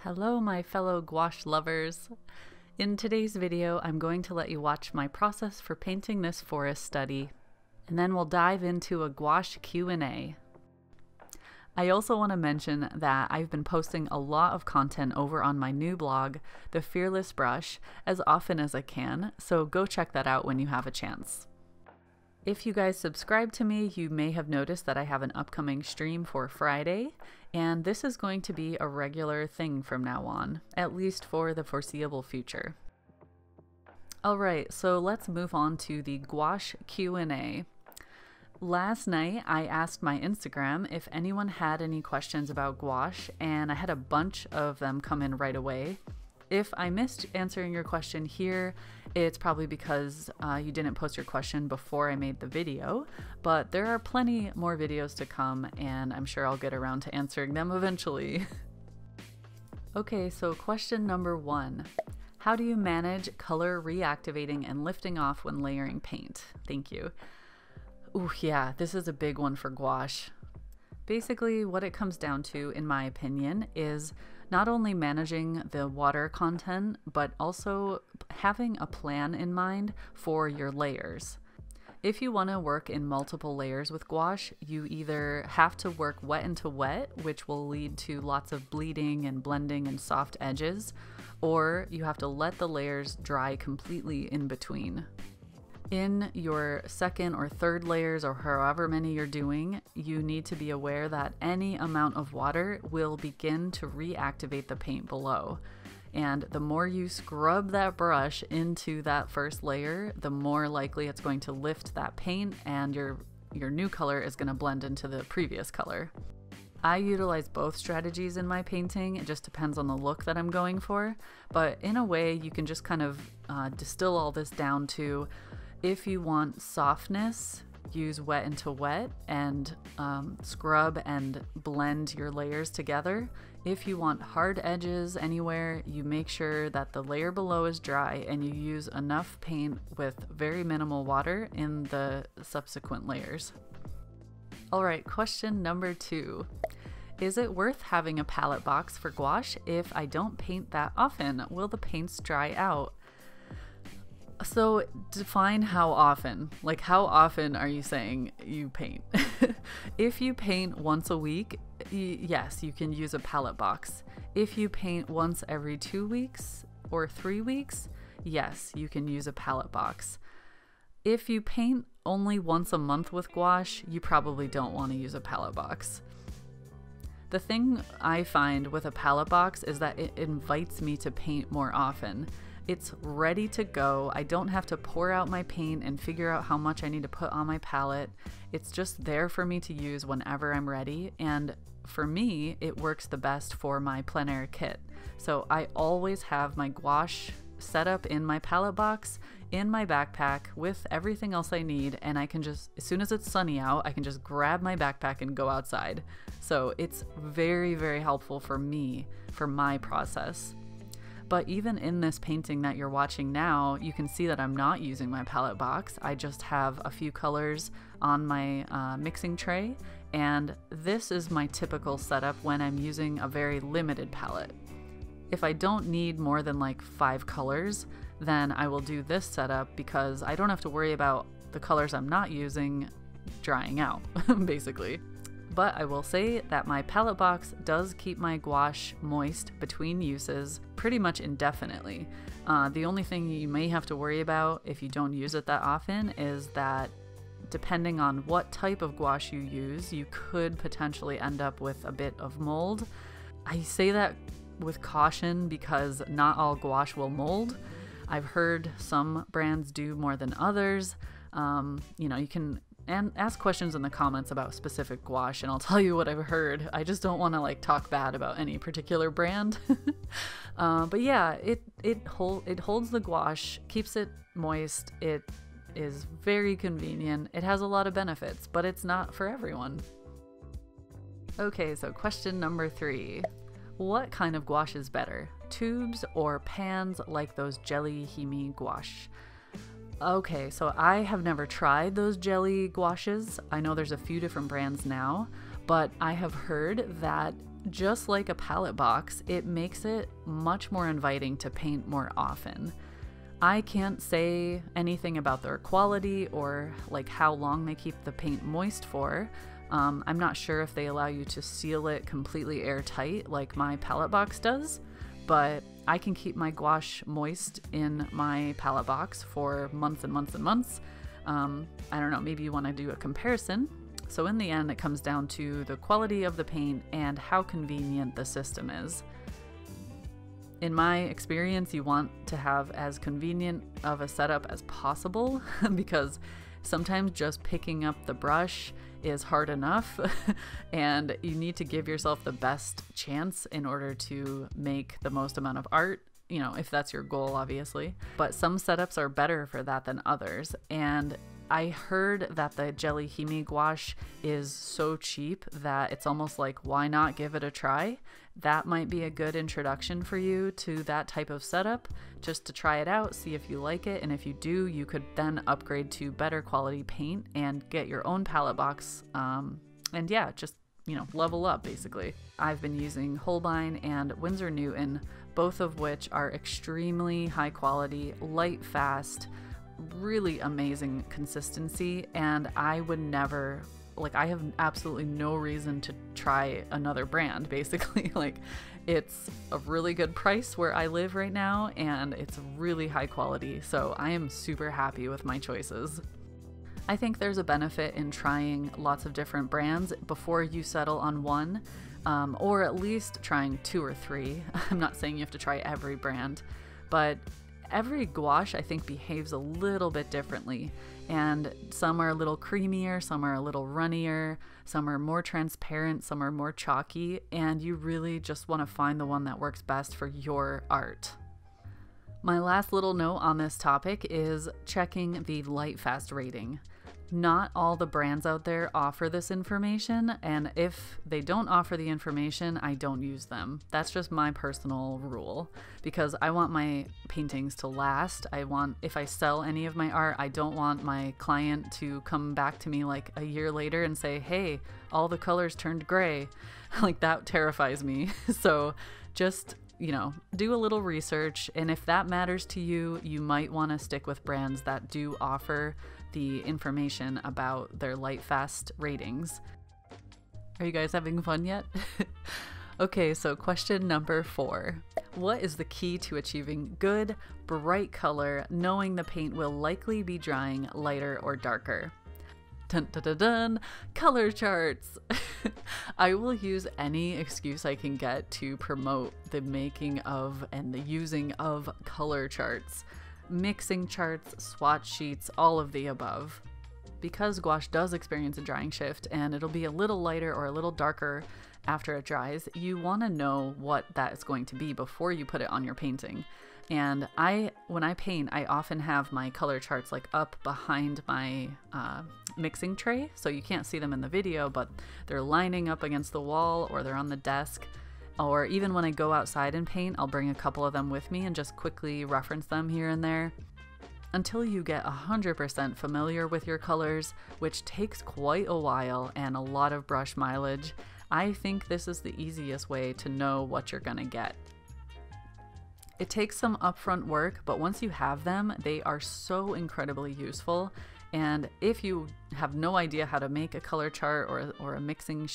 Hello, my fellow gouache lovers. In today's video, I'm going to let you watch my process for painting this forest study, and then we'll dive into a gouache Q&A. I also want to mention that I've been posting a lot of content over on my new blog, The Fearless Brush, as often as I can, so go check that out when you have a chance. If you guys subscribe to me, you may have noticed that I have an upcoming stream for Friday, and this is going to be a regular thing from now on, at least for the foreseeable future. Alright, so let's move on to the gouache Q&A. Last night, I asked my Instagram if anyone had any questions about gouache, and I had a bunch of them come in right away. If I missed answering your question here, it's probably because you didn't post your question before I made the video, but there are plenty more videos to come, and I'm sure I'll get around to answering them eventually. Okay, so question number 1. How do you manage color reactivating and lifting off when layering paint? Thank you. Ooh, yeah, this is a big one for gouache. Basically, what it comes down to, in my opinion, is not only managing the water content, but also having a plan in mind for your layers. If you want to work in multiple layers with gouache, you either have to work wet into wet, which will lead to lots of bleeding and blending and soft edges, or you have to let the layers dry completely in between. In your second or third layers, or however many you're doing, you need to be aware that any amount of water will begin to reactivate the paint below. And the more you scrub that brush into that first layer, the more likely it's going to lift that paint, and your new color is going to blend into the previous color. I utilize both strategies in my painting. It just depends on the look that I'm going for. But in a way, you can just kind of distill all this down to, if you want softness, use wet into wet and scrub and blend your layers together. If you want hard edges anywhere, you make sure that the layer below is dry and you use enough paint with very minimal water in the subsequent layers. Alright, question number 2. Is it worth having a palette box for gouache if I don't paint that often? Will the paints dry out? So define how often. Like, how often are you saying you paint? If you paint once a week, yes, you can use a palette box. If you paint once every 2 weeks or 3 weeks, yes, you can use a palette box. If you paint only once a month with gouache, you probably don't want to use a palette box. The thing I find with a palette box is that it invites me to paint more often. It's ready to go. I don't have to pour out my paint and figure out how much I need to put on my palette. It's just there for me to use whenever I'm ready, and for me, it works the best for my plein air kit. So I always have my gouache set up in my palette box, in my backpack, with everything else I need, and I can just, as soon as it's sunny out, I can just grab my backpack and go outside. So it's very, very helpful for me, for my process. But even in this painting that you're watching now, you can see that I'm not using my palette box. I just have a few colors on my mixing tray, and this is my typical setup when I'm using a very limited palette. If I don't need more than like 5 colors, then I will do this setup because I don't have to worry about the colors I'm not using drying out, basically. But I will say that my palette box does keep my gouache moist between uses pretty much indefinitely. The only thing you may have to worry about if you don't use it that often is that depending on what type of gouache you use, you could potentially end up with a bit of mold. I say that with caution because not all gouache will mold. I've heard some brands do more than others. You can ask questions in the comments about specific gouache and I'll tell you what I've heard. I just don't want to like talk bad about any particular brand. But yeah, it holds the gouache, keeps it moist. It is very convenient. It has a lot of benefits, but it's not for everyone. Okay, so question number 3. What kind of gouache is better? Tubes or pans like those jelly hime gouache? Okay, so I have never tried those jelly gouaches. I know there's a few different brands now, but I have heard that Just like a palette box, it makes it much more inviting to paint more often. I can't say anything about their quality or like how long they keep the paint moist for. I'm not sure if they allow you to seal it completely airtight like my palette box does, but I can keep my gouache moist in my palette box for months and months and months. I don't know, maybe you want to do a comparison. So in the end, it comes down to the quality of the paint and how convenient the system is. In my experience, you want to have as convenient of a setup as possible because sometimes just picking up the brush is hard enough and you need to give yourself the best chance in order to make the most amount of art, you know, if that's your goal, obviously. But some setups are better for that than others. And I heard that the Jelly Hime gouache is so cheap that it's almost like, why not give it a try? That might be a good introduction for you to that type of setup, just to try it out, see if you like it, and if you do, you could then upgrade to better quality paint and get your own palette box, and yeah, just, you know, level up basically. I've been using Holbein and Winsor Newton, both of which are extremely high quality, light, fast, really amazing consistency, and I would never, like, I have absolutely no reason to try another brand basically. Like, it's a really good price where I live right now and it's really high quality, so I am super happy with my choices. I think there's a benefit in trying lots of different brands before you settle on one, or at least trying 2 or 3. I'm not saying you have to try every brand, but every gouache I think behaves a little bit differently, and some are a little creamier, some are a little runnier, some are more transparent, some are more chalky, and you really just want to find the one that works best for your art. My last little note on this topic is checking the light fast rating. Not all the brands out there offer this information, and if they don't offer the information, I don't use them. That's just my personal rule, because I want my paintings to last. If I sell any of my art, I don't want my client to come back to me like a year later and say, hey, all the colors turned gray. Like, that terrifies me. So just, you know, do a little research, and if that matters to you, you might want to stick with brands that do offer the information about their light fast ratings. Are you guys having fun yet? Okay, so question number 4. What is the key to achieving good, bright color, knowing the paint will likely be drying lighter or darker? Dun, dun, dun, dun. Color charts. I will use any excuse I can get to promote the making of and the using of color charts. Mixing charts, swatch sheets, all of the above. Because gouache does experience a drying shift and it'll be a little lighter or a little darker after it dries, you want to know what that is going to be before you put it on your painting. And when I paint, I often have my color charts like up behind my mixing tray, so you can't see them in the video, but they're lining up against the wall or they're on the desk. Or even when I go outside and paint, I'll bring a couple of them with me and just quickly reference them here and there. Until you get 100% familiar with your colors, which takes quite a while and a lot of brush mileage, I think this is the easiest way to know what you're gonna get. It takes some upfront work, but once you have them, they are so incredibly useful. And if you have no idea how to make a color chart or a mixing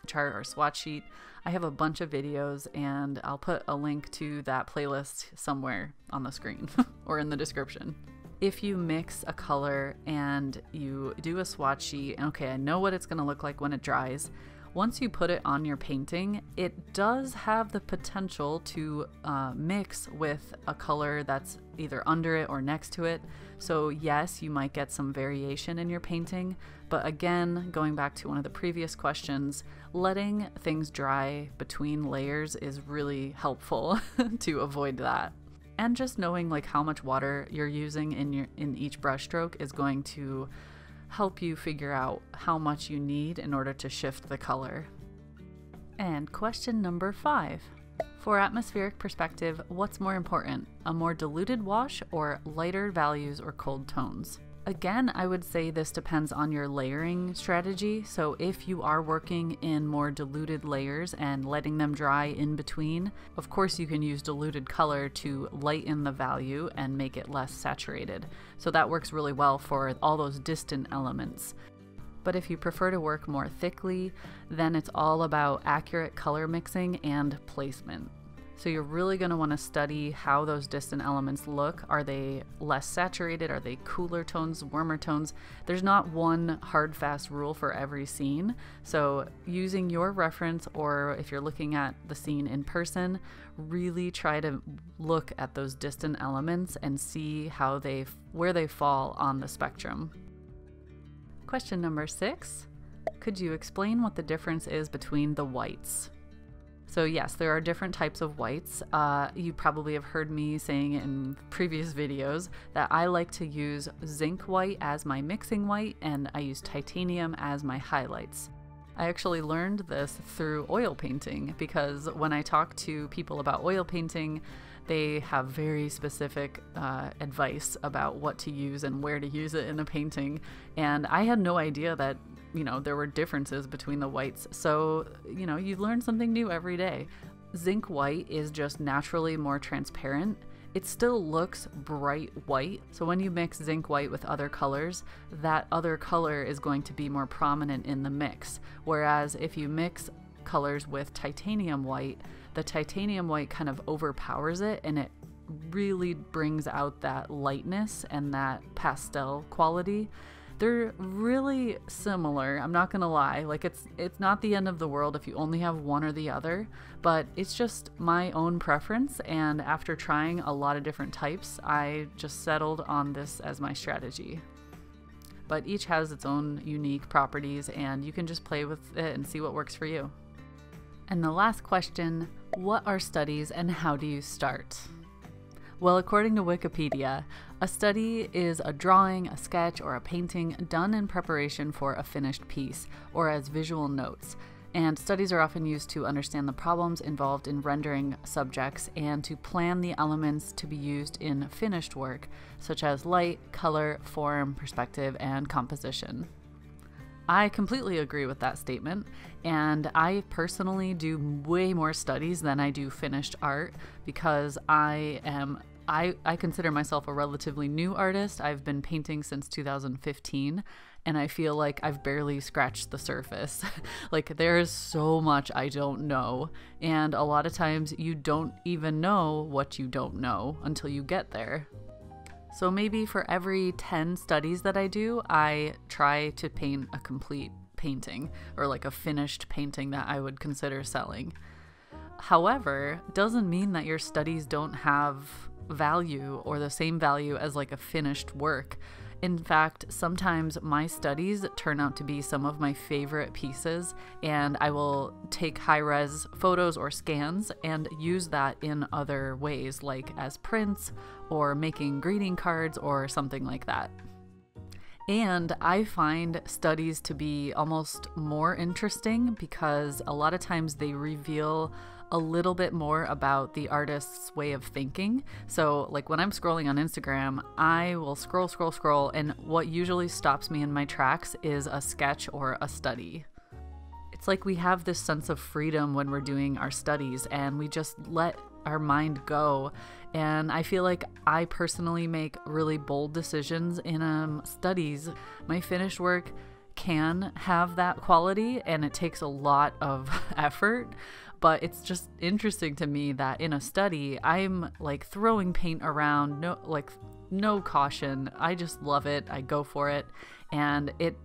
chart or swatch sheet, I have a bunch of videos, and I'll put a link to that playlist somewhere on the screen or in the description. If you mix a color and you do a swatch sheet, and okay, I know what it's gonna look like when it dries, once you put it on your painting, it does have the potential to mix with a color that's either under it or next to it. So yes, you might get some variation in your painting, but again, going back to one of the previous questions, letting things dry between layers is really helpful to avoid that. And just knowing like how much water you're using in each brush stroke is going to help you figure out how much you need in order to shift the color. And question number 5. For atmospheric perspective, what's more important, a more diluted wash or lighter values or cold tones? Again, I would say this depends on your layering strategy. So if you are working in more diluted layers and letting them dry in between, of course you can use diluted color to lighten the value and make it less saturated. So that works really well for all those distant elements. But if you prefer to work more thickly, then it's all about accurate color mixing and placement. So you're really going to want to study how those distant elements look. Are they less saturated? Are they cooler tones, warmer tones? There's not one hard, fast rule for every scene. So using your reference, or if you're looking at the scene in person, really try to look at those distant elements and see how where they fall on the spectrum. Question number 6. Could you explain what the difference is between the whites? So yes, there are different types of whites. You probably have heard me saying in previous videos that I like to use zinc white as my mixing white, and I use titanium as my highlights. I actually learned this through oil painting, because when I talk to people about oil painting, they have very specific advice about what to use and where to use it in a painting. And I had no idea that there were differences between the whites. So, you learn something new every day. Zinc white is just naturally more transparent. It still looks bright white. So when you mix zinc white with other colors, that other color is going to be more prominent in the mix. Whereas if you mix colors with titanium white, the titanium white kind of overpowers it, and it really brings out that lightness and that pastel quality. They're really similar, I'm not gonna lie. Like, it's not the end of the world if you only have one or the other, but it's just my own preference, and after trying a lot of different types, I just settled on this as my strategy. But each has its own unique properties, and you can just play with it and see what works for you. And the last question, what are studies and how do you start? Well, according to Wikipedia, a study is a drawing, a sketch, or a painting done in preparation for a finished piece, or as visual notes. And studies are often used to understand the problems involved in rendering subjects and to plan the elements to be used in finished work, such as light, color, form, perspective, and composition. I completely agree with that statement, and I personally do way more studies than I do finished art, because I consider myself a relatively new artist. I've been painting since 2015, and I feel like I've barely scratched the surface. Like, there is so much I don't know, and a lot of times you don't even know what you don't know until you get there. So maybe for every 10 studies that I do, I try to paint a complete painting, or like a finished painting that I would consider selling. However, doesn't mean that your studies don't have value or the same value as like a finished work. In fact, sometimes my studies turn out to be some of my favorite pieces, and I will take high-res photos or scans and use that in other ways, like as prints or making greeting cards or something like that. And I find studies to be almost more interesting because a lot of times they reveal a little bit more about the artist's way of thinking. So like when I'm scrolling on Instagram, I will scroll, and what usually stops me in my tracks is a sketch or a study. It's like we have this sense of freedom when we're doing our studies, and we just let our mind go. And I feel like I personally make really bold decisions in studies. My finished work can have that quality, and it takes a lot of effort. But it's just interesting to me that in a study, I'm like throwing paint around, no caution. I just love it. I go for it. And it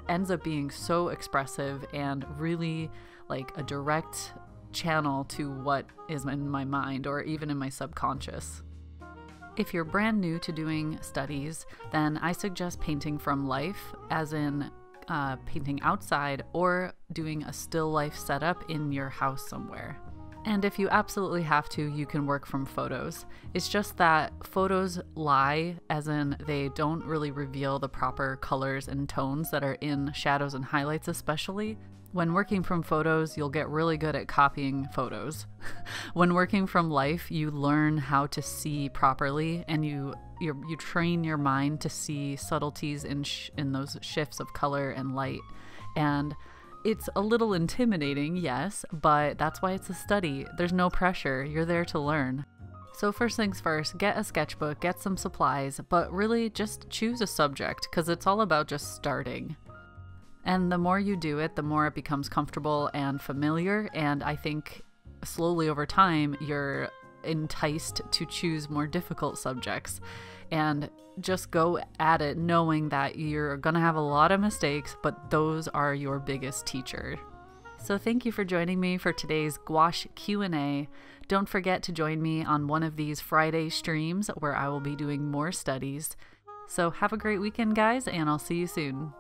ends up being so expressive and really like a direct channel to what is in my mind or even in my subconscious. If you're brand new to doing studies, then I suggest painting from life, as in painting outside or doing a still life setup in your house somewhere. And if you absolutely have to, you can work from photos. It's just that photos lie, as in they don't really reveal the proper colors and tones that are in shadows and highlights especially. When working from photos, you'll get really good at copying photos. When working from life, you learn how to see properly, and you train your mind to see subtleties in those shifts of color and light. And it's a little intimidating, yes, but that's why it's a study. There's no pressure. You're there to learn. So first things first, get a sketchbook, get some supplies, but really just choose a subject, because it's all about just starting. And the more you do it, the more it becomes comfortable and familiar, and I think slowly over time you're enticed to choose more difficult subjects and just go at it knowing that you're gonna have a lot of mistakes, but those are your biggest teacher. So thank you for joining me for today's gouache Q&A. Don't forget to join me on one of these Friday streams where I will be doing more studies. So have a great weekend, guys, and I'll see you soon.